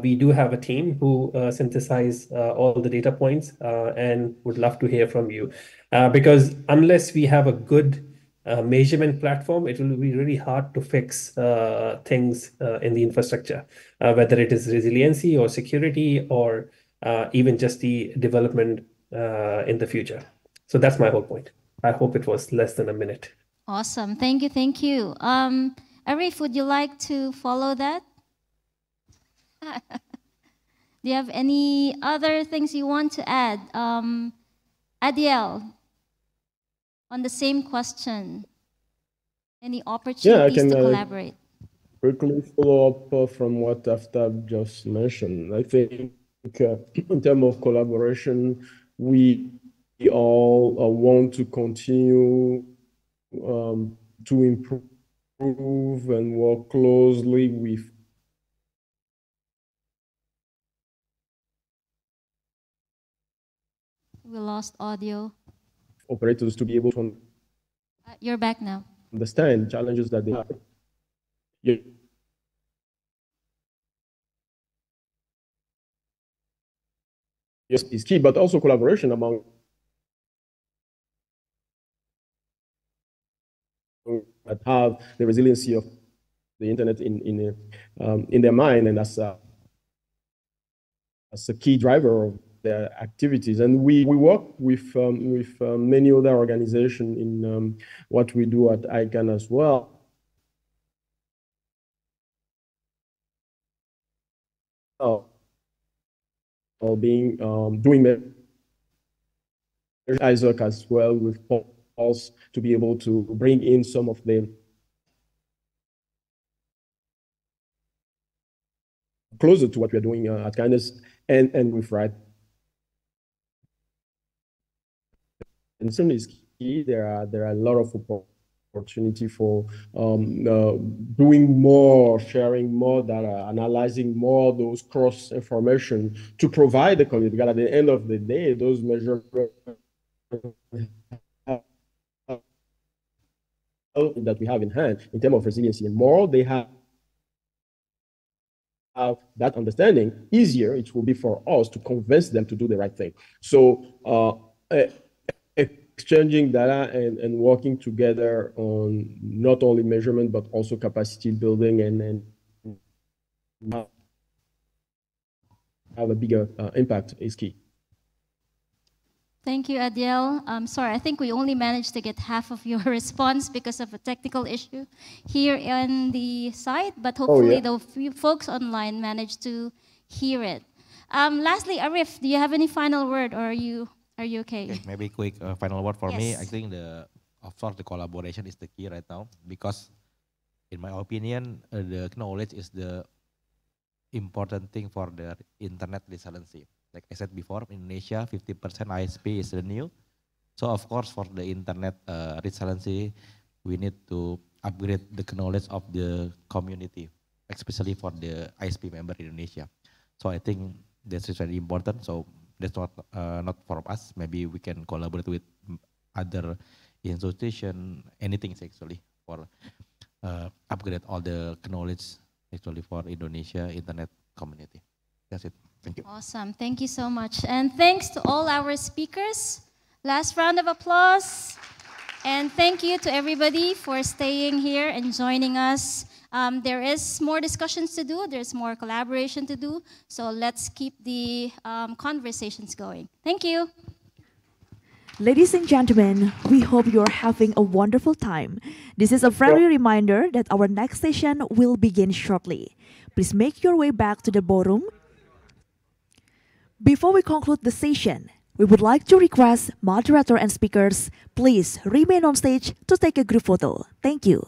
We do have a team who synthesize all the data points and would love to hear from you. Because unless we have a good measurement platform, it will be really hard to fix things in the infrastructure, whether it is resiliency or security or even just the development in the future. So that's my whole point. I hope it was less than a minute. Awesome. Thank you. Thank you. Arif, would you like to follow that? Do you have any other things you want to add? Adiel, on the same question, any opportunities to collaborate? Quickly follow up from what Aftab just mentioned. I think in terms of collaboration, we all want to continue to improve and work closely with We lost audio. Operators to be able to You're back now. Understand challenges that they have. Yeah. Yes, is key, but also collaboration among that have the resiliency of the internet in their mind, and as a key driver of their activities. And we work with many other organizations in what we do at ICANN as well. Doing ISOC as well with Pulse to be able to bring in some of them closer to what we're doing at Kindness and with Right. And certainly is key. There are a lot of opportunity for doing more, sharing more data, analyzing more of those cross information to provide the community. Because at the end of the day, those measures that we have in hand in terms of resiliency, and more they have that understanding, easier it will be for us to convince them to do the right thing. So exchanging data and working together on not only measurement, but also capacity building and have a bigger impact is key. Thank you, Adiel. Sorry, I think we only managed to get half of your response because of a technical issue here on the site, but hopefully the few folks online managed to hear it. Lastly, Arif, do you have any final word, or are you okay? Maybe quick final word for me. I think of course the collaboration is the key right now, because in my opinion, the knowledge is the important thing for the internet resiliency. Like I said before, in Indonesia, 50% ISP is renew. So of course, for the internet resiliency, we need to upgrade the knowledge of the community, especially for the ISP member in Indonesia. So I think this is very important. So that's not for us. Maybe we can collaborate with other institution, anything actually for upgrade all the knowledge actually for Indonesia internet community. That's it. Thank you. Awesome. Thank you so much. And thanks to all our speakers. Last round of applause. And thank you to everybody for staying here and joining us. There is more discussions to do. There's more collaboration to do. So let's keep the conversations going. Thank you. Ladies and gentlemen, we hope you're having a wonderful time. This is a friendly reminder that our next session will begin shortly. Please make your way back to the ballroom. Before we conclude the session, we would like to request moderator and speakers, please remain on stage to take a group photo. Thank you.